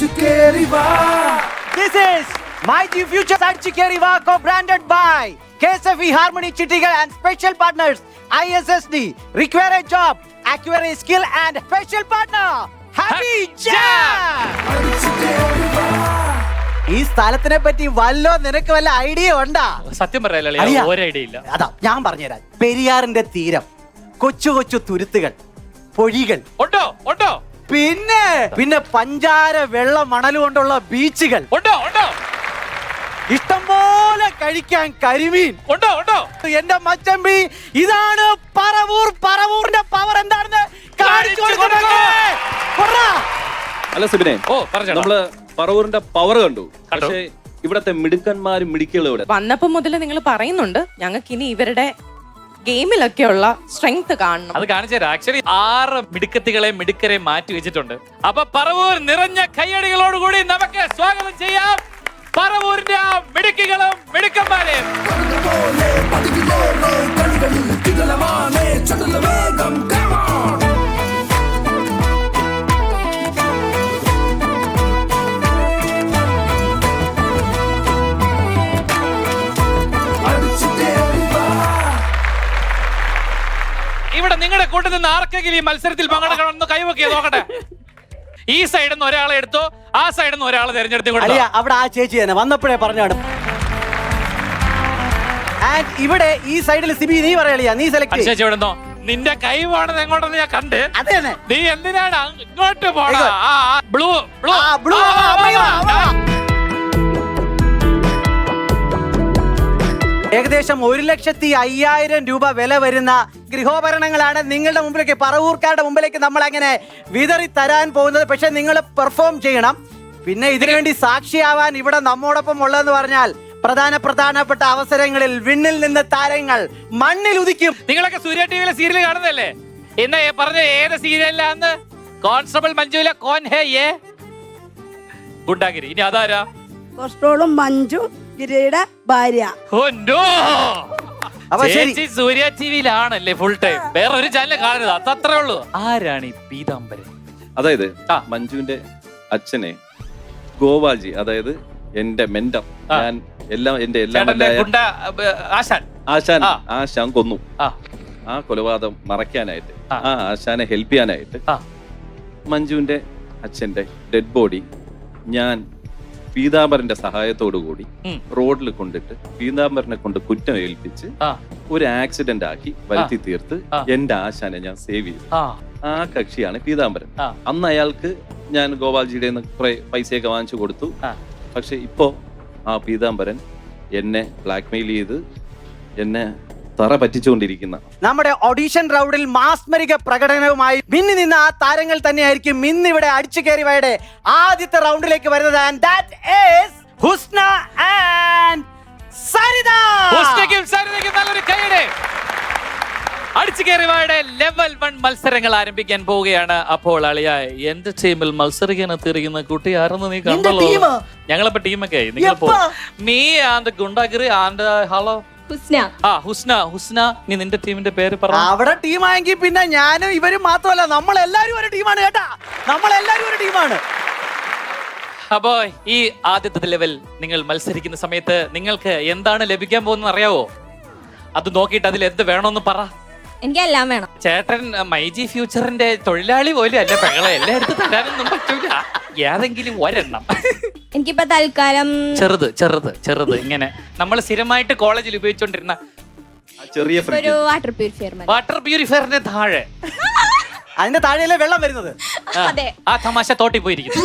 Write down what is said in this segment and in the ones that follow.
This is My G Future Adchikeri Va co-branded by KSFE Harmony Chittigal and special partners ISSD, Require a Job, Acquire Skill and special partner Happy Jam. ഈ സ്ഥലത്തിനെ പറ്റി വല്ലോ നിനക്ക് വല്ല idea ഉണ്ടാ? സത്യം പറയാലോ, ഒരു ഐഡിയ ഇല്ല. അതാ ഞാൻ പറഞ്ഞുതരാം. പെരിയാറിന്റെ തീരം, കൊച്ചു കൊച്ചു തുരുത്തുകൾ, പൊഴികൾ ഉണ്ടോ ഉണ്ടോ പിന്നെ പഞ്ചാര വെള്ള മണൽ കൊണ്ടുള്ള ബീച്ചുകൾ ഉണ്ടോ ഉണ്ടോ ഇഷ്ടംപോലെ കഴിക്കാൻ കരിമീൻ ഉണ്ടോ ഉണ്ടോ എന്റെ മച്ചമ്പി, ഇതാണ് പറവൂർ. പറവൂരിന്റെ പവർ എന്താണെന്ന് കാണിച്ചു കൊടുക്കേ. അല്ല സിബിനെ, നമ്മള് പറവൂരിന്റെ പവർ കണ്ടു, കണ്ടു. പക്ഷേ ഇവിടത്തെ മിടുക്കന്മാരും മിടുക്കികളും ഇവിടെ വന്നപ്പോ മുതൽ നിങ്ങൾ പറയുന്നുണ്ട് ഞങ്ങൾക്ക് ഇനി ഇവരുടെ ഗെയിമിലൊക്കെയുള്ള സ്ട്രെങ്ത് കാണണം. അത് കാണിച്ചു. ആക്ച്വലി 6 മിടുക്കത്തികളെ മിടുക്കരെ മാറ്റി വെച്ചിട്ടുണ്ട്. അപ്പൊ പറവൂർ നിറഞ്ഞ കയ്യടികളോടുകൂടി നമുക്ക് സ്വാഗതം ചെയ്യാം പറവൂരിന്റെ ആ മിടുക്കികളും മിടുക്കന്മാരെയും. ഇവിടെ നിങ്ങളുടെ കൂട്ടത്തിൽ നിന്ന് ആർക്കെങ്കിലും ഈ മത്സരത്തിൽ പങ്കെടുക്കണമെന്ന് കൈവക്കിയ നോക്കട്ടെ. ഈ സൈഡിൽ നിന്ന് ഒരാളെ എടുത്തോ, ആ സൈഡിൽ നിന്ന് ഒരാളെ തെരഞ്ഞെടുത്ത് അവിടെ ആ ചേച്ചി തന്നെ വന്നപ്പോഴേ പറഞ്ഞാണ്. ഇവിടെ ഈ സൈഡിൽ സിബി നീ പറയാ, നീ സെലക്ട് ചേച്ചി എവിടെന്നോ നിന്റെ കൈ പോണത് എങ്ങോട്ടെന്ന് ഞാൻ കണ്ട്. അതെ, നീ എന്തിനാണ് ഇങ്ങോട്ട് പോണ? Blue blue blue. ഏകദേശം 1,05,000 രൂപ വില വരുന്ന ഗൃഹോപകരണങ്ങളാണ് നിങ്ങളുടെ മുമ്പിലേക്ക്, പറവൂർക്കാരുടെ മുമ്പിലേക്ക് നമ്മൾ അങ്ങനെ വിതറി തരാൻ പോകുന്നത്. പക്ഷെ നിങ്ങൾ പെർഫോം ചെയ്യണം. പിന്നെ ഇതിനുവേണ്ടി സാക്ഷിയാവാൻ ഇവിടെ നമ്മോടൊപ്പം ഉള്ളതെന്ന് പറഞ്ഞാൽ പ്രധാനപ്പെട്ട അവസരങ്ങളിൽ വിണ്ണിൽ നിന്ന് താരങ്ങൾ മണ്ണിൽ ഉദിക്കും. നിങ്ങളൊക്കെ സൂര്യ ടിവിയിലെ സീരിയൽ കാണുന്നല്ലേ? ഇന്ന് പറഞ്ഞ ഏത് സീരിയലിലാന്ന്? കോൺസ്റ്റബിൾ മഞ്ജുല കോൻ ഹേ യേ ഗുണ്ടാഗിരി. ഇനി അതാരാ? കോൺസ്റ്റബിളും മഞ്ജു ഗിരിയുടെ ഭാര്യ. ചേച്ചി സൂര്യ ടിവിയിലാണല്ലേ ഫുൾ ടൈം, വേറെ ഒരു ചാനൽ കാണരുത്, അതത്രേ ഉള്ളൂ. ആരാണ് ഈ പീതാംബരൻ? അതായത് മഞ്ജുവിന്റെ അച്ഛനെ ഗോപാൽജി, അതായത് എന്റെ മെന്റർ, ഞാൻ ആശാൻ കൊന്നു. ആ കൊലപാതകം മറയ്ക്കാനായിട്ട്, ആ ആശാനെ ഹെൽപ്പ് ചെയ്യാനായിട്ട് മഞ്ജുവിന്റെ അച്ഛന്റെ ഡെഡ് ബോഡി ഞാൻ പീതാംബരന്റെ സഹായത്തോടു കൂടി റോഡിൽ കൊണ്ടിട്ട് പീതാംബരനെ കൊണ്ട് കുറ്റം ഏൽപ്പിച്ച് ഒരു ആക്സിഡന്റ് ആക്കി വരുത്തി തീർത്ത് എന്റെ ആശാനെ ഞാൻ സേവ് ചെയ്തു. ആ കക്ഷിയാണ് പീതാംബരൻ. അന്ന് അയാൾക്ക് ഞാൻ ഗോപാൽജിയുടെ കുറെ പൈസയൊക്കെ വാങ്ങിച്ചു കൊടുത്തു. പക്ഷെ ഇപ്പോ ആ പീതാംബരൻ എന്നെ ബ്ലാക്ക്മെയിൽ ചെയ്ത് എന്നെ തറ പറ്റിച്ചുകൊണ്ടിരിക്കുന്ന നമ്മുടെ ഓഡീഷൻ റൗണ്ടിൽ മാസ്മരിക പ്രകടനവുമായി മിന്നി നിന്ന ആ താരങ്ങൾ തന്നെയായിരിക്കും ഇന്നിവിടെ അടിച്ചുകയറിവയുടെ ആദ്യത്തെ റൗണ്ടിലേക്ക് വരുന്നത്. And that is Husna and Saritha. ഹുസ്നയ്ക്കും സരിതയ്ക്കും നല്ലൊരു കൈയ്യടി. അടിച്ചുകയറിവയുടെ ലെവൽ 1 മത്സരങ്ങൾ ആരംഭിക്കാൻ പോവുകയാണ്. അപ്പോൾ അളിയ എന്റെ ടീമിൽ മത്സരിക്കാൻ എത്തിയിരിക്കുന്ന കുട്ടി ആരെന്ന് നീ കണ്ടല്ലോ. ഞങ്ങളിപ്പോ ടീമൊക്കെ ആയി. നിങ്ങൾ പോ. മീ ആൻഡ് ഗുണ്ടാഗിരി ആൻഡ് ഹലോ ഹുസ്ന. നീ നിന്റെ ടീമിന്റെ പേര് പറ. അവിടെ ടീമായെങ്കിൽ പിന്നെ ഞാനും ഇവരും മാത്രമല്ല, നമ്മളെല്ലാരും ഒരു ടീമാണ് കേട്ടാ. നമ്മളെല്ലാരും ഒരു ടീമാണ്. അപ്പോ ഈ ആദ്യത്തെ ലെവൽ നിങ്ങൾ മത്സരിക്കുന്ന സമയത്ത് നിങ്ങൾക്ക് എന്താണ് ലഭിക്കാൻ പോകുന്നത് അറിയാവോ? അത് നോക്കിയിട്ട് അതിൽ എന്ത് വേണമെന്ന് പറ. എനിക്കെല്ലാം വേണം. ചേട്ടൻ മൈജി ഫ്യൂച്ചറിന്റെ തൊഴിലാളി പോലും അല്ല, പെങ്ങളെ എല്ലാം എടുത്ത് തരാനൊന്നും പറ്റൂല. ഏതെങ്കിലും ഒരെണ്ണം. എനിക്കിപ്പോ തൽക്കാലം ചെറുത് ഇങ്ങനെ നമ്മൾ സ്ഥിരമായിട്ട് കോളേജിൽ ഉപയോഗിച്ചോണ്ടിരുന്ന ചെറിയ വാട്ടർ പ്യൂരിഫയറിന്റെ താഴെ, അതിന്റെ താഴെയല്ലേ വെള്ളം വരുന്നത്. ആ തമാശ തോട്ടി പോയിരിക്കുന്നു.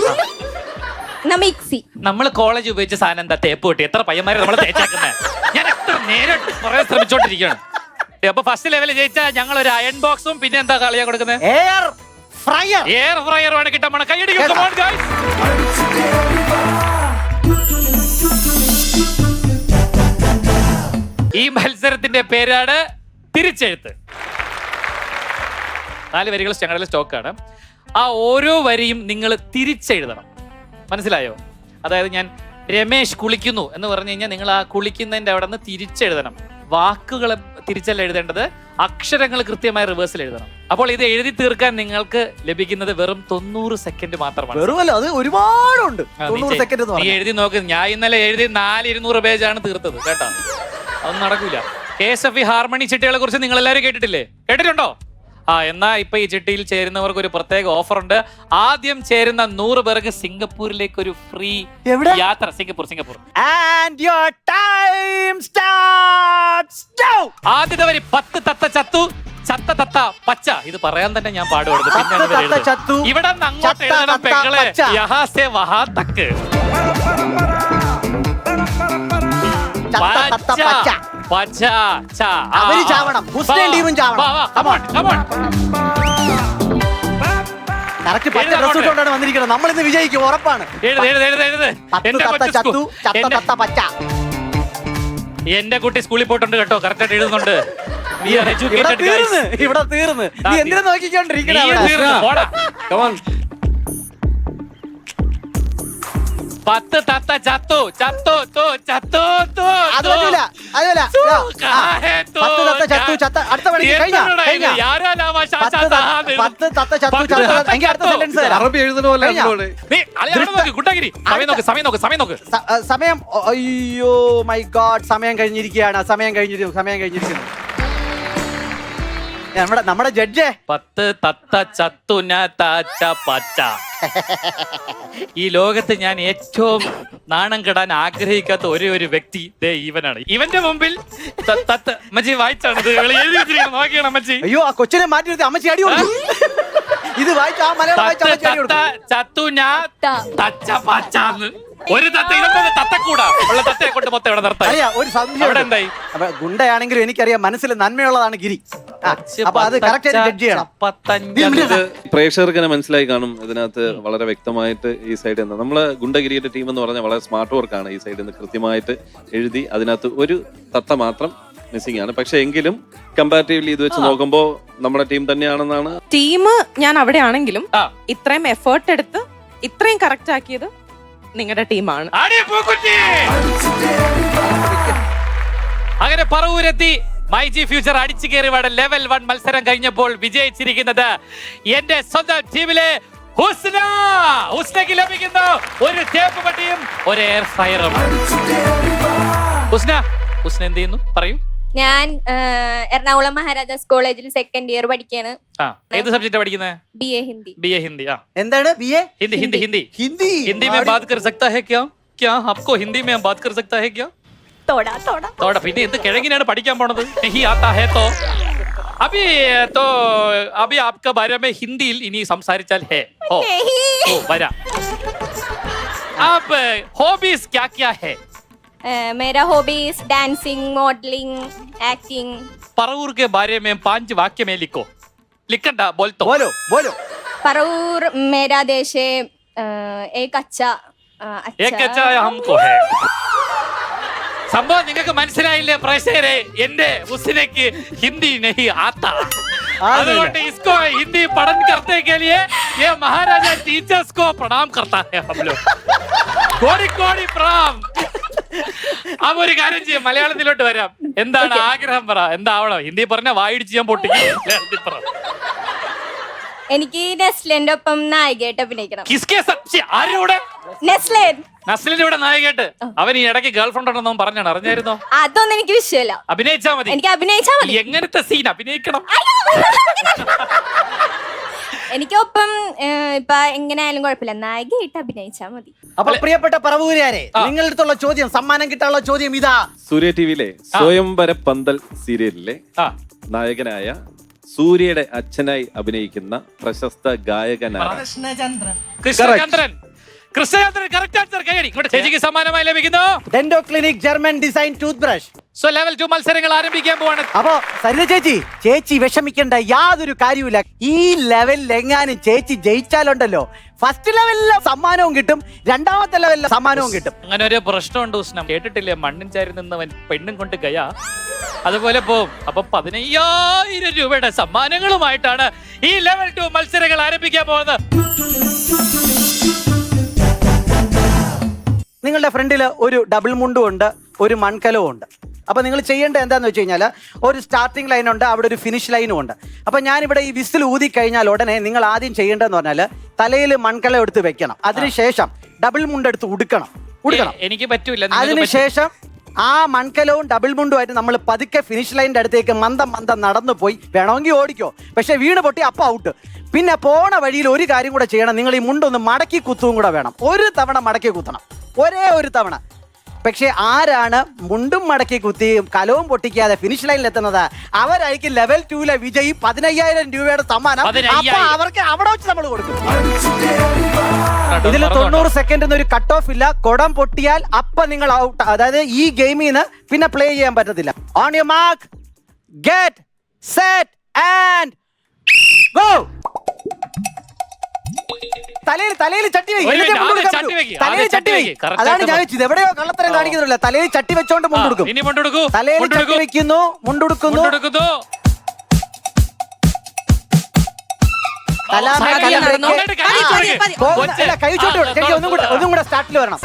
നമ്മള് കോളേജ് ഉപയോഗിച്ച സാധനം എന്താ? തേപ്പ് പൊട്ടി. എത്ര പയ്യന്മാരെ നമ്മൾ തേച്ചാക്കുന്നത്. ഞാൻ എത്ര നേരം കുറെ ശ്രമിച്ചോണ്ടിരിക്കുകയാണ്. അപ്പൊ ഫസ്റ്റ് ലെവലിൽ ജയിച്ച ഞങ്ങൾ ഒരു അയൺ ബോക്സും പിന്നെ എന്താ കളിയാ കൊടുക്കുന്നത്? എയർ ഫ്രയർ ആണ് കിട്ടാൻ. കൈയടിക്കും. ഈ മത്സരത്തിന്റെ പേരാണ് തിരിച്ചെഴുത്ത്. 4 വരികൾ ഞങ്ങളുടെ സ്റ്റോക്കാണ്. ആ ഓരോ വരിയും നിങ്ങൾ തിരിച്ചെഴുതണം. മനസ്സിലായോ? അതായത് ഞാൻ രമേശ് കുളിക്കുന്നു എന്ന് പറഞ്ഞു കഴിഞ്ഞാൽ നിങ്ങൾ ആ കുളിക്കുന്നതിന്റെ അവിടെ നിന്ന് തിരിച്ചെഴുതണം. വാക്കുകളെ തിരിച്ചല്ല എഴുതേണ്ടത്, അക്ഷരങ്ങൾ കൃത്യമായി റിവേഴ്സിൽ എഴുതണം. അപ്പോൾ ഇത് എഴുതി തീർക്കാൻ നിങ്ങൾക്ക് ലഭിക്കുന്നത് വെറും 90 സെക്കൻഡ് മാത്രമാണ്. വെറുമല്ല, അത് ഒരുപാടുണ്ട്. ആ, 90 സെക്കൻഡ് നീ എഴുതി നോക്ക്. ഞാൻ ഇന്നലെ എഴുതി 400 പേജാണ് തീർത്തത് കേട്ടോ. അതൊന്നും നടക്കൂല. KSFE ഹാർമണി ചിട്ടികളെ കുറിച്ച് നിങ്ങൾ എല്ലാവരും കേട്ടിട്ടില്ലേ? കേട്ടിട്ടുണ്ടോ? എന്നാ ഇപ്പൊ ഈ ചിട്ടിയിൽ ചേരുന്നവർക്ക് ഒരു പ്രത്യേക ഓഫർ ഉണ്ട്. ആദ്യം ചേരുന്ന 100 പേർക്ക് സിംഗപ്പൂരിലേക്ക് ഒരു ഫ്രീ യാത്ര. Singapore. And your time starts now. ആദ്യത്തെ വരി 10 തത്ത ചത്തു, ചത്ത തത്ത പച്ച. ഇത് പറയാൻ തന്നെ ഞാൻ പാടുപെടുന്നു. ഇവിടെ നിന്ന് അങ്ങോട്ട് എഴുതണം പെങ്ങളെ. യഹാ സേ വഹാ തക്ക്. പച്ച ച. അവര് ചാവണം. ഹുസ്നൈൻ ടീമും ചാവണം. കറക്റ്റ് 10 ഡ്രസ് ഇട്ടുകൊണ്ടാണ് വന്നിരിക്കുന്നത്. നമ്മൾ ഇന്ന് വിജയിക്കും, ഉറപ്പാണ്. എന്റെ കുട്ടി സ്കൂളിൽ പോയിട്ടുണ്ട് കേട്ടോ. കറക്റ്റ് ആയിട്ട് എഴുതുന്നുണ്ട്. ഇവിടെ തീർന്ന് നീ എന്തിനാ നോക്കിക്കൊണ്ടിരിക്കണ? 10 തത്ത ചത്തു ചത്തു തു ചത്തു തു. അത് പറ്റൂല, അതല്ല. 10 തത്ത ചത്തു ചത്ത. അടുത്ത പണി കഴിഞ്ഞ 10 തത്ത ചത്തു ചത്ത. എങ്കിൽ അടുത്ത സെന്റൻസ് അറബി എഴുതുന്ന പോലെ സമയം നോക്ക്. സമയം. അയ്യോ മൈ ഗോഡ്, സമയം കഴിഞ്ഞിരിക്കുകയാണ്. സമയം കഴിഞ്ഞിരിക്കുന്നു. നമ്മുടെ ജഡ്ജേ 10 തത്ത ചത്തു താച്ച പച്ച. ഈ ലോകത്ത് ഞാൻ ഏറ്റവും നാണം കെടാൻ ആഗ്രഹിക്കാത്ത ഒരേ ഒരു വ്യക്തി ഇവനാണ്. ഇവന്റെ മുമ്പിൽ അമ്മച്ചി വായിച്ചാണ് നോക്കിയാണ് അമ്മച്ചി. അയ്യോ, ആ കൊച്ചിനെ മാറ്റി നിർത്തി അമ്മച്ചി അടി കൊടുത്തു. ഇത് വായിച്ച ആ മലയാളം വായിച്ച അമ്മച്ചി അടി കൊടുത്തു. ചത്തു തച്ച പച്ചാന്ന്. ഒരു തത്ത ഇതൊന്നും തത്തക്കൂടാ ഉള്ള തത്തയെ കൊണ്ട് മൊത്തം ഇവിടെ നിർത്താം. ഒരു സംശയം എന്തായി? ഗുണ്ടയാണെങ്കിലും എനിക്കറിയാം മനസ്സിൽ നന്മയുള്ളതാണ് ഗിരി. അപ്പൊ അത് കറക്റ്റ് ജഡ്ജ് ചെയ്യണം. പ്രേക്ഷകർക്ക് തന്നെ മനസ്സിലായി കാണും ഇതിനകത്ത് വളരെ വ്യക്തമായിട്ട് ഈ സൈഡിൽ നിന്ന് നമ്മള് ഗുണ്ടഗിരിയുടെ ടീം എന്ന് പറഞ്ഞാൽ വളരെ സ്മാർട്ട് വർക്കാണ്. ഈ സൈഡിൽ നിന്ന് കൃത്യമായിട്ട് എഴുതി അതിനകത്ത് ഒരു തത്ത മാത്രം മിസ്സിംഗ് ആണ്. പക്ഷെ എങ്കിലും കമ്പാരിറ്റീവ്ലി ഇത് വെച്ച് നോക്കുമ്പോ നമ്മുടെ ടീം തന്നെയാണെന്നാണ്. ടീം ഞാൻ അവിടെ ആണെങ്കിലും ഇത്രയും എഫേർട്ട് എടുത്ത് ഇത്രയും കറക്റ്റ് ആക്കിയത് നിങ്ങളുടെ ടീമാണ്. അങ്ങനെ പറവൂരെത്തി മൈജി ഫ്യൂച്ചർ അടിച്ചു കയറി വാട ലെവൽ 1 മത്സരം കഴിഞ്ഞപ്പോൾ വിജയിച്ചിരിക്കുന്നത് എന്റെ സ്വന്തം ടീമിലെ ഹുസ്നയ്ക്ക് ലഭിക്കുന്നു ഒരു ടേപ്പ് പട്ടിയും ഒരു എയർ ഫ്രയറും. ഹുസ്ന എന്ത് ചെയ്യുന്നു പറയൂ. ഞാൻ എറണാകുളം മഹാരാജാസ് കോളേജിൽ സെക്കൻഡ് ഇയർ പഠിക്കാണ്. ഏത് സബ്ജക്റ്റ് പഠിക്കുന്നത്? BA ഹിന്ദി. BA ഹിന്ദി. എന്താണ് BA? हिंदी में बात कर सकता है क्या आपको हिंदी में बात कर सकता है क्या? തോടാ പിന്നെ എന്ത് കിഴങ്ങിനാണ് പഠിക്കാൻ പോണത്? नहीं आता है तो अभी आपका बारे में हिंदिയിൽ ഇനി സംസാരിച്ചാൽ ഹേ ഓ വരാ. आप हॉबीज क्या है? मेरा hobbies dancing, modelling, acting. Paravur के बारे में 5 वाक्य में लिखो. लिखണ്ട बोलतो. बोलो. പറവൂർ मेरा देश है. एक अच्छा हमको है. സംഭവം നിങ്ങൾക്ക് മനസ്സിലായില്ലേ പ്രേക്ഷകരെ? എന്റെ ഹുസ്നയ്ക്ക് ഹിന്ദി नहीं आता. അതുകൊണ്ട് इसको हिंदी पढ़न करने के लिए ये महाराजा टीचर्स को प्रणाम करता है हम लोग. കോടി പ്രणाम. അപ്പൊ ഒരു കാര്യം ചെയ്യാം, മലയാളത്തിലോട്ട് വരാം. എന്താണ് ആഗ്രഹം പറ, എന്താവണം? ഹിന്ദി പറഞ്ഞ വായിടിച്ച് ഞാൻ പൊട്ടിക്കും. എനിക്ക് നെസ്ലിന്റെ ഒപ്പം നായികയായിട്ട് അഭിനയിക്കണം. ആരുടെ? നസ്ലിന്റെ ഇവിടെ നായികയായിട്ട്. അവൻ ഈ ഇടയ്ക്ക് ഗേൾ ഫ്രണ്ട് ഉണ്ടെന്നും പറഞ്ഞാണ്, അറിഞ്ഞായിരുന്നോ? അതൊന്നും എനിക്ക് വിഷയമല്ല. അഭിനയിച്ചാ മതി. എനിക്ക് അഭിനയിച്ചാ മതി. എങ്ങനത്തെ സീൻ അഭിനയിക്കണം? എനിക്കൊപ്പം ഇപ്പൊ എങ്ങനെയായാലും കുഴപ്പമില്ല, നായികയായിട്ട് അഭിനയിച്ചാ മതി. അപ്പൊ പ്രിയപ്പെട്ട പറവൂരാരെ, നിങ്ങളുടെ അടുത്തുള്ള ചോദ്യം, സമ്മാനം കിട്ടാനുള്ള ചോദ്യം ഇതാ. സൂര്യ ടിവിയിലെ സ്വയംവര പന്തൽ സീരിയലിലെ നായകനായ സൂര്യയുടെ അച്ഛനായി അഭിനയിക്കുന്ന പ്രശസ്ത ഗായകനായ കൃഷ്ണചന്ദ്രൻ കറക്റ്റ് ആൻസർ. കൈയടി. ചേച്ചിക്ക് സമ്മാനമായി ലഭിക്കുന്നു Dento Clinic German design toothbrush. So level 2 മത്സരങ്ങൾ ആരംഭിക്കാൻ പോവാണ്. അപ്പോ സരിത ചേച്ചി വിഷമിക്കേണ്ട യാതൊരു കാര്യമില്ല. ഈ ലെവലിൽ എങ്ങാനും ചേച്ചി ജയിച്ചാലുണ്ടല്ലോ, ഫസ്റ്റ് ലെവലിലെ സമ്മാനവും കിട്ടും, രണ്ടാമത്തെ ലെവലിലെ സമ്മാനവും കിട്ടും. അങ്ങനെ ഒരു പ്രശ്നമുണ്ട് ഉസ്നം, കേട്ടിട്ടില്ലേ? മണ്ണും ചാരി നിന്നവൻ പെണ്ണും കൊണ്ട് ഗയാ. അതുപോലെ പോവും. അപ്പൊ 15,000 രൂപയുടെ സമ്മാനങ്ങളുമായിട്ടാണ് ഈ ലെവൽ 2 മത്സരങ്ങൾ ആരംഭിക്കാൻ പോകുന്നത്. നിങ്ങളുടെ ഫ്രണ്ടില് ഒരു ഡബിൾ മുണ്ടും ഉണ്ട്, ഒരു മൺകലവും ഉണ്ട്. അപ്പോൾ നിങ്ങൾ ചെയ്യേണ്ടത് എന്താണെന്ന് വെച്ച് കഴിഞ്ഞാൽ ഒരു സ്റ്റാർട്ടിംഗ് ലൈൻ ഉണ്ട്, അവിടെ ഒരു ഫിനിഷ് ലൈനും ഉണ്ട്. അപ്പോൾ ഞാനിവിടെ ഈ വിസിൽ ഊതി കഴിഞ്ഞാൽ ഉടനെ നിങ്ങൾ ആദ്യം ചെയ്യേണ്ടതെന്ന് പറഞ്ഞാൽ തലയിൽ മൺകലം എടുത്ത് വെക്കണം. അതിനുശേഷം ഡബിൾ മുണ്ടെടുത്ത് ഉടുക്കണം. എനിക്ക് പറ്റൂല. അതിനുശേഷം ആ മൺകലവും ഡബിൾ മുണ്ടുമായിട്ട് നമ്മൾ പതുക്കെ ഫിനിഷ് ലൈനിന്റെ അടുത്തേക്ക് മന്ദം നടന്നു പോയി വേണമെങ്കിൽ ഓടിക്കോ, പക്ഷെ വീണ് പൊട്ടി അപ്പം ഔട്ട്. പിന്നെ പോണ വഴിയിൽ ഒരു കാര്യം കൂടെ ചെയ്യണം, നിങ്ങൾ ഈ മുണ്ടൊന്ന് മടക്കി കുത്തും കൂടെ വേണം. ഒരു തവണ മടക്കി കുത്തണം, ഒരേ ഒരു തവണ. പക്ഷെ ആരാണ് മുണ്ടും മടക്കി കുത്തിയും കലവും പൊട്ടിക്കാതെ ഫിനിഷ് ലൈനിൽ എത്തുന്നത് അവരായിരിക്കും ലെവൽ 2 വിജയി. 15,000 രൂപയുടെ സമ്മാനം അപ്പൊ അവർക്ക് അവിടെ വെച്ച് നമ്മൾ കൊടുക്കും. ഇതിൽ 90 സെക്കൻഡ് ഒരു കട്ട് ഓഫ് ഇല്ല. കുടം പൊട്ടിയാൽ അപ്പൊ നിങ്ങൾ ഔട്ട്. അതായത് ഈ ഗെയിമിൽ നിന്ന് പിന്നെ പ്ലേ ചെയ്യാൻ പറ്റത്തില്ല. On your mark, get set and go. തലയിൽ ചട്ടി വെക്ക്. അതാണ് ഞാൻ വെച്ചത്. എവിടെയോ കള്ളത്തരം കാണിക്കുന്നില്ല. തലയിൽ ചട്ടി വെച്ചോണ്ട് മുണ്ടെടുക്കും. തലയിൽ ചട്ടി വെക്കുന്നു, മുണ്ടെടുക്കുന്നു. ഒന്നും കൂടെ സ്റ്റാർട്ടിൽ വരണം.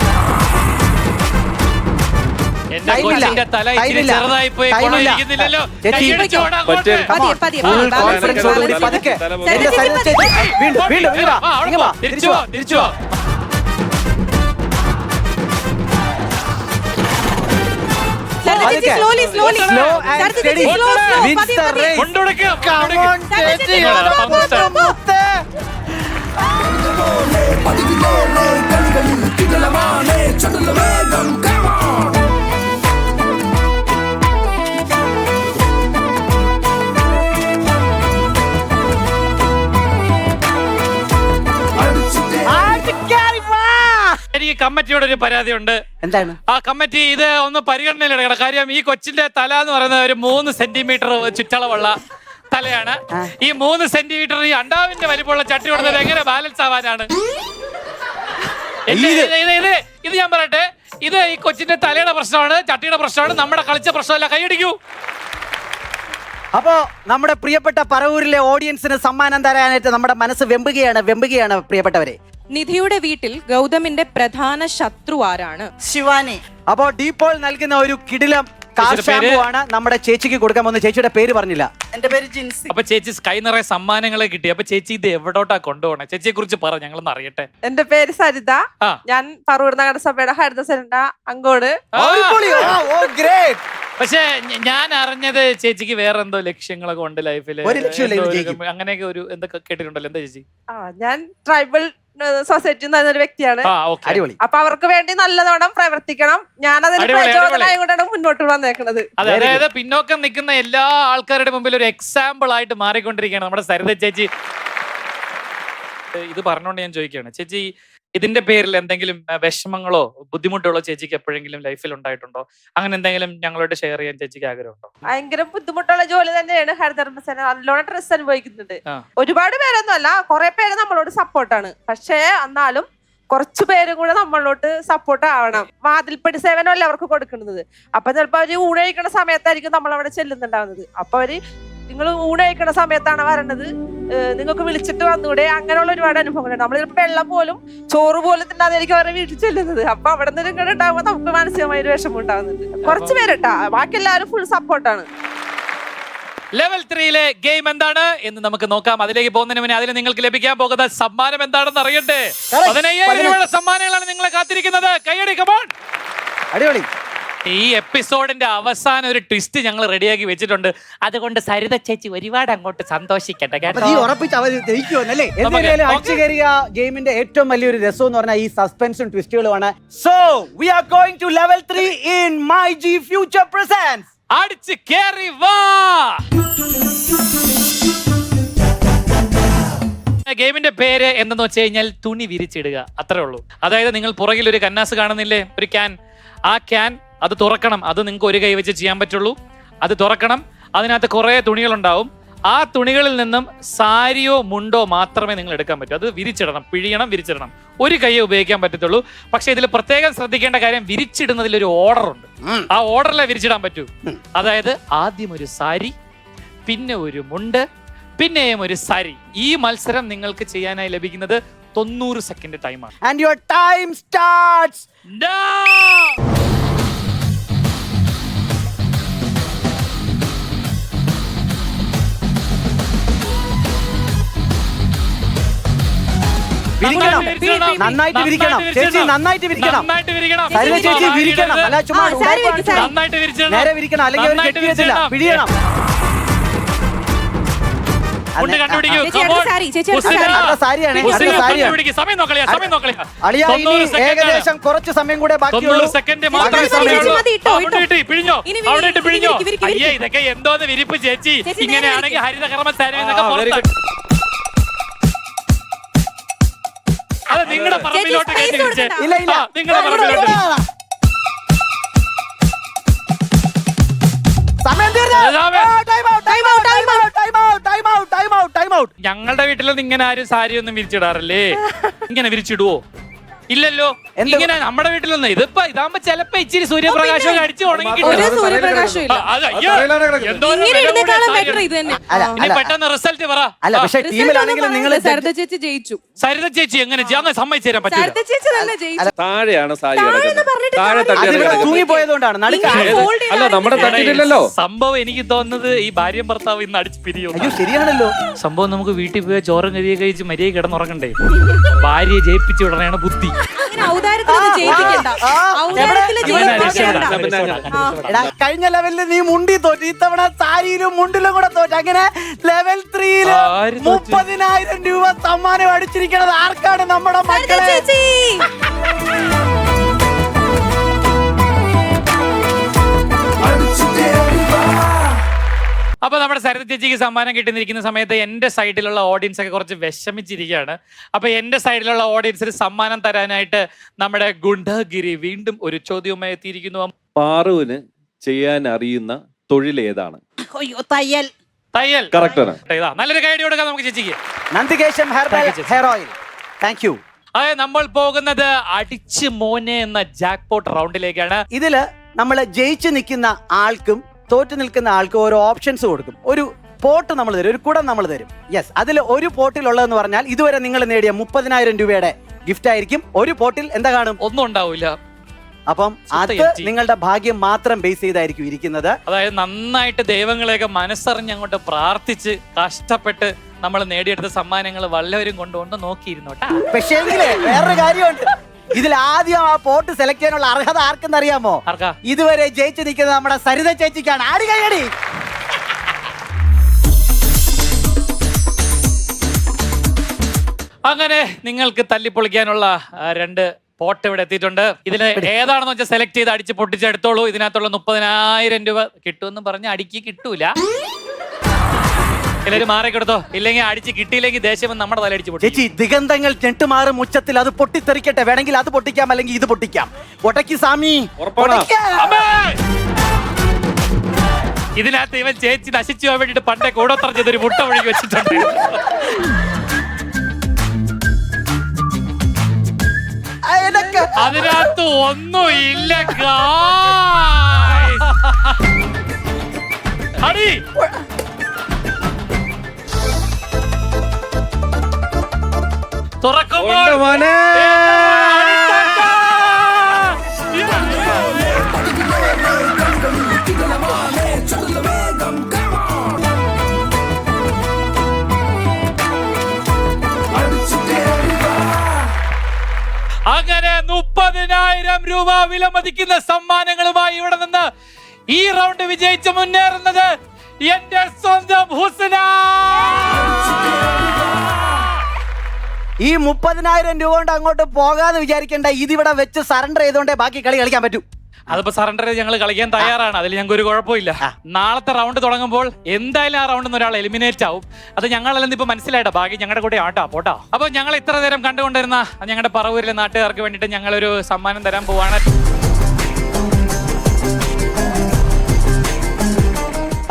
എനിക്ക് കമ്മിറ്റിയോട് ഒരു പരാതി ഉണ്ട്. എന്താണ് ആ കമ്മിറ്റി ഇത് ഒന്ന് പരിഗണനയിലെടുക്കണം. കാര്യം ഈ കൊച്ചിന്റെ തല എന്ന് പറയുന്നത് ഒരു 3 സെന്റിമീറ്റർ ചുറ്റളവുള്ള തലയാണ്. ഈ 3 സെന്റിമീറ്റർ ഈ അണ്ടാവിന്റെ വലിപ്പമുള്ള ചട്ടി കൊടുത്തത് എങ്ങനെ ബാലൻസ് ആവാനാണ്? ഇത് ഞാൻ പറയട്ടെ, ഇത് ഈ കൊച്ചിന്റെ തലയുടെ പ്രശ്നമാണ്, ചട്ടിയുടെ പ്രശ്നമാണ്, നമ്മുടെ കളിച്ച പ്രശ്നമല്ല. കൈയടിക്കൂ. അപ്പോ നമ്മുടെ പ്രിയപ്പെട്ട പറവൂരിലെ ഓഡിയൻസിന് സമ്മാനം തരാനായിട്ട് നമ്മുടെ മനസ്സ് വെമ്പുകയാണ് പ്രിയപ്പെട്ടവരെ. നിധിയുടെ വീട്ടിൽ ഗൗതമിന്റെ പ്രധാന ശത്രു ആരാണ്? ശിവാനി. അപ്പോ ഡീപോൾ നൽകുന്ന ഒരു കിടിലം കാർ ഷാമ്പു ആണ് നമ്മുടെ ചേച്ചിക്ക് കൊടുക്കാൻ പോകുന്നത്. ചേച്ചിയുടെ പേര് പറഞ്ഞില്ല. എന്റെ പേര് ജിൻസി. അപ്പൊ ചേച്ചി കൈ നിറയെ സമ്മാനങ്ങളെ കിട്ടി. അപ്പൊ ചേച്ചി ഇത് എവിടോട്ടാ കൊണ്ടുപോകണേ? ചേച്ചിയെ കുറിച്ച് പറ, ഞങ്ങളൊന്ന് അറിയട്ടെ. എന്റെ പേര് സരിത. ഞാൻ പറവൂർ നഗരസഭയുടെ ഹരിതസേന അംഗോട്. പക്ഷെ ഞാൻ അറിഞ്ഞത് ചേച്ചിക്ക് വേറെ എന്തോ ലക്ഷ്യങ്ങളൊക്കെ ഉണ്ട് ലൈഫില്. അങ്ങനെയൊക്കെ ഒരു എന്തൊക്കെ കേട്ടിട്ടുണ്ടല്ലോ. എന്താ ചേച്ചി? ഞാൻ ട്രൈബൽ സൊസൈറ്റി ഒരു വ്യക്തിയാണ്. അപ്പൊ അവർക്ക് വേണ്ടി നല്ലതോണം പ്രവർത്തിക്കണം. ഞാൻ അതിന് പ്രചോദനമായി കൊണ്ടാണ് മുന്നോട്ട് വന്നേക്കുന്നത്. അതായത് പിന്നോക്കം നിൽക്കുന്ന എല്ലാ ആൾക്കാരുടെ മുമ്പിൽ ഒരു എക്സാമ്പിൾ ആയിട്ട് മാറിക്കൊണ്ടിരിക്കുകയാണ് നമ്മുടെ സരിത ചേച്ചി. ഇത് പറഞ്ഞുകൊണ്ട് ഞാൻ ചോദിക്കുകയാണ്, ചേച്ചി ഇതിന്റെ പേരിൽ എന്തെങ്കിലും വിഷമങ്ങളോ ബുദ്ധിമുട്ടുകളോ ചേച്ചിക്ക് എപ്പോഴെങ്കിലും ലൈഫിൽ ഉണ്ടായിട്ടുണ്ടോ? അങ്ങനെ എന്തെങ്കിലും ഞങ്ങളോട് ഷെയർ ചെയ്യാൻ ചേച്ചിക്ക് ആഗ്രഹമുണ്ടോ? ഭയങ്കര ബുദ്ധിമുട്ടുള്ള ജോലി തന്നെയാണ് ഹരിതകർമ്മസേന. നല്ലോണം സ്ട്രെസ് അനുഭവിക്കുന്നുണ്ട്. ഒരുപാട് പേരൊന്നും അല്ല, കുറെ പേര് നമ്മളോട് സപ്പോർട്ടാണ്. പക്ഷേ എന്നാലും കുറച്ചു പേരും കൂടെ നമ്മളോട്ട് സപ്പോർട്ട് ആവണം. വാതിൽപ്പടി സേവനമല്ല അവർക്ക് കൊടുക്കുന്നത്. അപ്പൊ ചിലപ്പോ അവര് ഊണഴിക്കണ സമയത്തായിരിക്കും നമ്മൾ അവിടെ ചെല്ലുന്നുണ്ടാവുന്നത്. അപ്പൊ അവര് നിങ്ങൾ ഊണഴിക്കണ സമയത്താണ് വരണത്, നിങ്ങൾക്ക് വിളിച്ചിട്ട് വന്നൂടെ, അങ്ങനെയുള്ള ഒരുപാട് അനുഭവങ്ങളുണ്ട്. നമ്മൾ ചിലപ്പോൾ വെള്ളം പോലും ചോറ് പോലും തിന്നാതായിരിക്കും അവരുടെ വീട്ടിൽ ചെല്ലുന്നത്. അപ്പൊ അവിടെ നിന്ന് ഇങ്ങനെ ഉണ്ടാകുമ്പോൾ നമുക്ക് മാനസികമായ ഒരു വിഷമം ഉണ്ടാകുന്നുണ്ട്. കുറച്ച് പേരിട്ടാ, ബാക്കി എല്ലാവരും ഫുൾ സപ്പോർട്ടാണ്. ലെവൽ 3 ഗെയിം എന്താണ് എന്ന് നമുക്ക് നോക്കാം. അതിലേക്ക് പോകുന്നതിന് മുന്നേ അതിൽ നിങ്ങൾക്ക് ലഭിക്കാൻ പോകുന്ന സമ്മാനം എന്താണെന്ന് അറിയട്ടെ. 15,000 രൂപയുടെ സമ്മാനങ്ങളാണ് നിങ്ങളെ കാത്തിരിക്കുന്നത്. കൈയടി, കമോൺ. അടിപൊളി. ഈ എപ്പിസോഡിന്റെ അവസാനം ഒരു ട്വിസ്റ്റ് ഞങ്ങൾ റെഡിയാക്കി വെച്ചിട്ടുണ്ട്. അതുകൊണ്ട് സരിത ചേച്ചി ഒരുപാട് അങ്ങോട്ട് സന്തോഷിക്കട്ടെ കേട്ടോ. ഗെയിമിന്റെ ഏറ്റവും വലിയൊരു രസം എന്ന് പറഞ്ഞാൽ ഈ സസ്പെൻസും ട്വിസ്റ്റുകളുമാണ്. So we are going to level 3 in myG Future presence. അടിച്ച് കേറി വാ. ഗെയിമിന്റെ പേര് എന്തെന്ന് വെച്ച് കഴിഞ്ഞാൽ തുണി വിരിച്ചിടുക, അത്രേ ഉള്ളൂ. അതായത് നിങ്ങൾ പുറകിൽ ഒരു കന്നാസ് കാണുന്നില്ലേ, ഒരു ക്യാൻ. ആ ക്യാൻ അത് തുറക്കണം. അത് നിങ്ങൾക്ക് ഒരു കൈ വെച്ച് ചെയ്യാൻ പറ്റുള്ളൂ. അത് തുറക്കണം. അതിനകത്ത് കുറേ തുണികളുണ്ടാവും. ആ തുണികളിൽ നിന്നും സാരിയോ മുണ്ടോ മാത്രമേ നിങ്ങൾ എടുക്കാൻ പറ്റൂ. അത് വിരിച്ചിടണം, പിഴിയണം, വിരിച്ചിടണം. ഒരു കൈയെ ഉപയോഗിക്കാൻ പറ്റത്തുള്ളൂ. പക്ഷെ ഇതിൽ പ്രത്യേകം ശ്രദ്ധിക്കേണ്ട കാര്യം, വിരിച്ചിടുന്നതിൽ ഒരു ഓർഡർ ഉണ്ട്. ആ ഓർഡറിലെ വിരിച്ചിടാൻ പറ്റൂ. അതായത് ആദ്യം ഒരു സാരി, പിന്നെ ഒരു മുണ്ട്, പിന്നെയും ഒരു സാരി. ഈ മത്സരം നിങ്ങൾക്ക് ചെയ്യാനായി ലഭിക്കുന്നത് 90 സെക്കൻഡ് ടൈമാണ്. And your time starts now. വിരിക്കണം. നന്നായിട്ട് വിരിക്കണം ചേച്ചി, നന്നായിട്ട് വിരിക്കണം. സരിത ചേച്ചി വിരിക്കണം, അല്ല ചുമ്മാ നന്നായിട്ട് വിരിച്ചിടണം. നേരെ വിരിക്കണം, അല്ലെങ്കിൽ അവർ നന്നായിട്ട് കെട്ടിയിട്ടില്ല. പിഴിയണം. കൊണ്ട് കണ്ടുപിടിക്കൂ. ചേച്ചി, Come അടുത്ത on. സാരി, ചേച്ചി, അടുത്ത ഹുസൈന. സാരി. അടുത്ത സാരിയാണ്, ഹുസൈന, അടുത്ത സാരിയാണ്. കണ്ടുപിടിക്ക്. സമയം നോക്കളിയാ, സമയം നോക്കളിയാ. അളിയ ഇനി 90 second ആണ്. ഏകദേശം കുറച്ച് സമയം കൂടെ ബാക്കിയുള്ളൂ. 90 സെക്കൻഡ് മാത്രമേ ചേച്ചി, സമയമുള്ളൂ. മതി, ഇട്ടോ, അവിടെ ഇട്ട് പിഴിഞ്ഞോ, ഇനി അവിടെ ഇട്ട് പിഴിഞ്ഞോ. വിരിക്ക്. അയ്യേ, ഇതൊക്കെ എന്തോന്ന് വിരിപ്പ് ചേച്ചി. ചേച്ചി, ഇങ്ങനെയാണെങ്കിൽ ഹരിതകർമ്മ സേന എന്നൊക്കെ very പുറത്ത്. അത് നിങ്ങളുടെ പറമ്പിലോട്ട് ചേച്ചി, കയറ്റി space വിരിച്ചേ. കൊടുക്കണ്ട. ഇല്ല ഇല്ല, നിങ്ങളുടെ പറമ്പിലോട്ട്. സമയം തീർന്നു. രാമേ. Time out, time out, time out, time out, time out, time out, time out. ഞങ്ങളുടെ വീട്ടിലൊന്നും ഇങ്ങനെ ആരും സാരി ഒന്നും വിരിച്ചിടാറില്ലേ? ഇങ്ങനെ വിരിച്ചിടുവോ? ഇല്ലല്ലോ. എന്ത്? ഇങ്ങനെ നമ്മുടെ വീട്ടിലൊന്നും ഇതാകുമ്പോ ചിലപ്പോ ഇച്ചിരി സൂര്യപ്രകാശം അടിച്ച് ഉണങ്ങി കിട്ടും. ഒരു സൂര്യപ്രകാശവും ഇല്ല. അത് അയ്യോ, എന്തോ ഒരു ഇങ്ങനെ വില കൂടിയ ഇരുന്നേക്കാളും സാരിയാണ്. ബെറ്റർ ഇത് തന്നെ. അല്ല, ഇനി പെട്ടെന്ന് റിസൾട്ട് പറ. അല്ല പക്ഷെ ടീമിലാണെങ്കിൽ നിങ്ങൾ സരിത ചേച്ചി ജയിച്ചു. സരിത ചേച്ചി എങ്ങനെ അങ്ങ് സമ്മതിച്ചു തരാൻ പറ്റില്ല. സരിത ചേച്ചി തന്നെ ജയിച്ചു. താഴെയാണ് സാരി താഴെന്ന് കിടക്കുന്നത്. പറഞ്ഞിട്ട് താഴെ തട്ടി അതിവിടെ കിടക്കുന്നത്. തൂങ്ങിപ്പോയതുകൊണ്ടാണ് നടുക്ക്. ഇങ്ങനെ fold ചെയ്ത് അല്ല നമ്മുടെ തട്ടിട്ടില്ലല്ലോ. സംഭവം എനിക്ക് തോന്നുന്നത് ഈ ഭാര്യയും ഭർത്താവ് ഇന്ന് അടിച്ച് പിരിയും. അയ്യോ ശരിയാണല്ലോ. സംഭവം നമുക്ക് വീട്ടിൽ പോയി ചോറും കരിയൊക്കെ കഴിച്ച് മര്യാദ കിടന്നുറങ്ങണ്ടേ. ഭാര്യയെ ജയിപ്പിച്ചു വിടണയാണ് ബുദ്ധി. അങ്ങനെ ഔദാര്യത്തിലൊന്നും ജയിപ്പിക്കണ്ട. ഔദാര്യത്തില് ജയിപ്പിക്കണ്ട. എടാ കഴിഞ്ഞ ലെവലിൽ നീ മുണ്ടി തോറ്റു, ഇത്തവണ സാരിയിലും മുണ്ടിലും കൂടെ തോറ്റു. അങ്ങനെ ലെവൽ 3 ആര് തോറ്റു? 30,000 രൂപ സമ്മാനം അടിച്ചിരിക്കുന്നത് ആർക്കാണ്? നമ്മുടെ സരിത മക്കളെ. ചേച്ചി. അപ്പൊ നമ്മുടെ സരിത ചേച്ചിക്ക് സമ്മാനം കിട്ടുന്നിരിക്കുന്ന സമയത്ത് എന്റെ സൈഡിലുള്ള ഓഡിയൻസ് ഒക്കെ കുറച്ച് വിഷമിച്ചിരിക്കുകയാണ്. അപ്പൊ എന്റെ സൈഡിലുള്ള ഓഡിയൻസിന് സമ്മാനം തരാനായിട്ട് നമ്മുടെ ഗുണ്ടഗിരി വീണ്ടും ഒരു ചോദ്യവുമായി എത്തിയിരിക്കുന്നു. പാറുവിന് ചെയ്യാൻ അറിയുന്ന തൊഴിൽ ഏതാണ്? തയ്യൽ. തയ്യൽ. കറക്റ്റ് ആണ്. ഇതാ നല്ലൊരു കൈഡി കൊടുക്കാം നമുക്ക് ചേച്ചിക്ക്. നന്ദികേശം herbal hair oil. Thank you. അതെ, നമ്മൾ പോകുന്നത് അടിച്ച് മോനെ എന്ന ജാക്ക്പോട്ട് റൗണ്ടിലേക്കാണ്. ഇതില് നമ്മൾ ജയിച്ചു നിൽക്കുന്ന ആൾക്കും തോറ്റു നിൽക്കുന്ന ആൾക്കും ഓരോ ഓപ്ഷൻസ് കൊടുക്കും. ഒരു പോട്ട് നമ്മൾ തരും, ഒരു കുടം നമ്മൾ തരും. യെസ്, അതിൽ ഒരു പോട്ടിലുള്ളതെന്ന് പറഞ്ഞാൽ ഇതുവരെ നിങ്ങൾ നേടിയ 30,000 രൂപയുടെ ഗിഫ്റ്റ് ആയിരിക്കും. ഒരു പോട്ടിൽ എന്താ കാണും? ഒന്നും ഉണ്ടാവില്ല. അപ്പം അത് നിങ്ങളുടെ ഭാഗ്യം മാത്രം ബേസ് ചെയ്തായിരിക്കും ഇരിക്കുന്നത്. അതായത് നന്നായിട്ട് ദൈവങ്ങളെയൊക്കെ മനസ്സറിഞ്ഞ് അങ്ങോട്ട് പ്രാർത്ഥിച്ച് കഷ്ടപ്പെട്ട് നമ്മൾ നേടിയെടുത്ത സമ്മാനങ്ങൾ വല്ലവരും കൊണ്ടുകൊണ്ട് നോക്കിയിരുന്നു കേട്ടാ. പക്ഷേ വേറൊരു കാര്യമുണ്ട്. ഇതിൽ ആദ്യം ആ പോട്ട് സെലക്ട് ചെയ്യാനുള്ള അർഹത ആർക്കെന്ന് അറിയാമോ? ആർക്കാ? ഇതുവരെ ജയിച്ചു നിൽക്കുന്നത് നമ്മുടെ സരിത ചേച്ചിക്കാണ്. ആടി കൈയടി. അങ്ങനെ നിങ്ങൾക്ക് തല്ലിപ്പൊളിക്കാനുള്ള 2 പോട്ട് ഇവിടെ എത്തിയിട്ടുണ്ട്. ഇതിൽ ഏതാണെന്ന് വെച്ചാൽ സെലക്ട് ചെയ്ത് അടിച്ച് പൊട്ടിച്ചെടുത്തോളൂ. ഇതിനകത്തുള്ള 30,000 രൂപ കിട്ടുമെന്ന് പറഞ്ഞ് അടിക്ക് കിട്ടൂല. എല്ലാവരും മാറിക്കെടുത്തോ, ഇല്ലെങ്കിൽ അടിച്ച് കിട്ടിയില്ലെങ്കിൽ ദേഷ്യം നമ്മുടെ തലടിച്ച് പൊട്ടി. ചേച്ചി ദിഗന്ധങ്ങൾ ചെട്ടുമാറും ഉച്ചത്തിൽ അത് പൊട്ടിത്തെറിക്കട്ടെ. വേണമെങ്കിൽ അത് പൊട്ടിക്കാം, അല്ലെങ്കിൽ ഇത് പൊട്ടിക്കാം. ഒട്ടക്കി സാമി. ഉറപ്പാണോ? അമ്മേ! ഇതിനകത്ത് ഇവൻ ചേച്ചി നശിച്ചു പോകാൻ വേണ്ടിട്ട് പണ്ടേ കൂടോത്രം ചെയ്തൊരു മുട്ട ഒഴുകി വെച്ചിട്ടുണ്ട്. അതിനകത്ത് ഒന്നും ഇല്ല. അടി തുറക്കുമ്പോൾ ഉണ്ട് മോനെ. അങ്ങനെ 30,000 രൂപ വിലമതിക്കുന്ന സമ്മാനങ്ങളുമായി ഇവിടെ നിന്ന് ഈ റൗണ്ട് വിജയിച്ച് മുന്നേറുന്നത് എന്റെ സ്വന്തം ഹുസ്ന. ഈ 30,000 രൂപ കൊണ്ട് അങ്ങോട്ട് പോകാന്ന് വിചാരിക്കേണ്ട. ഇതിവിടെ വെച്ച് സറണ്ടർ ചെയ്തോണ്ടേ ബാക്കി കളി കളിക്കാൻ പറ്റൂ. അതിപ്പോ സറണ്ടർ ചെയ്ത് ഞങ്ങൾ കളിക്കാൻ തയ്യാറാണ്. അതിൽ ഞങ്ങൾക്ക് ഒരു കുഴപ്പമില്ല. നാളത്തെ റൗണ്ട് തുടങ്ങുമ്പോൾ എന്തായാലും ആ റൗണ്ടിൽ നിന്ന് ഒരാൾ എലിമിനേറ്റ് ആവും. അത് ഞങ്ങളല്ലെന്ന് ഇപ്പൊ മനസ്സിലായിട്ടാ. ബാക്കി ഞങ്ങളുടെ കൂടെ ആട്ടാ പോട്ടാ. അപ്പൊ ഞങ്ങൾ ഇത്ര നേരം കണ്ടുകൊണ്ടിരുന്ന ഞങ്ങളുടെ പറവൂരിലെ നാട്ടുകാർക്ക് വേണ്ടിയിട്ട് ഞങ്ങളൊരു സമ്മാനം തരാൻ പോവാണ്.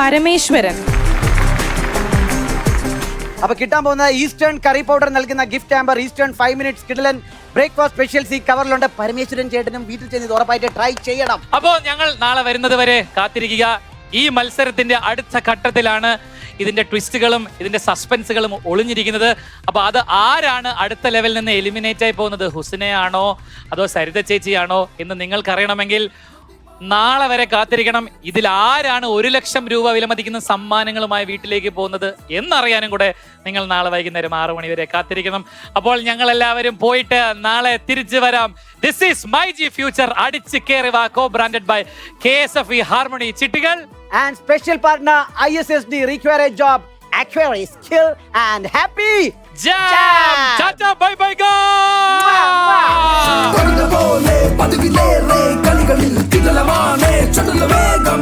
പരമേശ്വരൻ. അപ്പൊ കിട്ടാൻ പോകുന്ന ഈസ്റ്റേൺ കറി പൗഡർ നൽകുന്ന ഗിഫ്റ്റ് ആമ്പർ ഈസ്റ്റേൺ 5 മിനിറ്റ്സ് കിഡിലൻ ബ്രേക്ക്ഫാസ്റ്റ് സ്പെഷ്യൽസ് ഈ കവറിലുണ്ട്. പരമേശ്വരൻ ചേട്ടനും വീട്ടിൽ ചെന്ന് ഇത് ഉറപ്പായിട്ട് ട്രൈ ചെയ്യണം. അപ്പോ ഞങ്ങൾ നാളെ വരുന്നത് വരെ കാത്തിരിക്കുക. ഈ മത്സരത്തിന്റെ അടുത്ത ഘട്ടത്തിലാണ് ഇതിന്റെ ട്വിസ്റ്റുകളും ഇതിന്റെ സസ്പെൻസുകളും ഒളിഞ്ഞിരിക്കുന്നത്. അപ്പൊ അത് ആരാണ് അടുത്ത ലെവലിൽ നിന്ന് എലിമിനേറ്റ് ആയി പോകുന്നത്? ഹുസ്നയാണോ അതോ സരിത ചേച്ചിയാണോ എന്ന് നിങ്ങൾക്ക് അറിയണമെങ്കിൽ നാളെ വരെ കാത്തിരിക്കണം. ഇതിൽ ആരാണ് 1 ലക്ഷം രൂപ വിലമതിക്കുന്ന സമ്മാനങ്ങളുമായി വീട്ടിലേക്ക് പോകുന്നത് എന്നറിയാനും കൂടെ നിങ്ങൾ നാളെ വൈകുന്നേരം 6 മണി വരെ കാത്തിരിക്കണം. അപ്പോൾ ഞങ്ങൾ എല്ലാവരും പോയിട്ട് നാളെ തിരിച്ചു വരാം. This is myG Future. അടിച്ച് കയറി വാ. Co branded by KSFE harmony ചിട്ടികൾ And special partner ISSD require a job, actuary, skill and happy jam. Tata bye bye പതിവിലേറെ കളികളിൽ കിടലമാണ് ചടുല വേഗം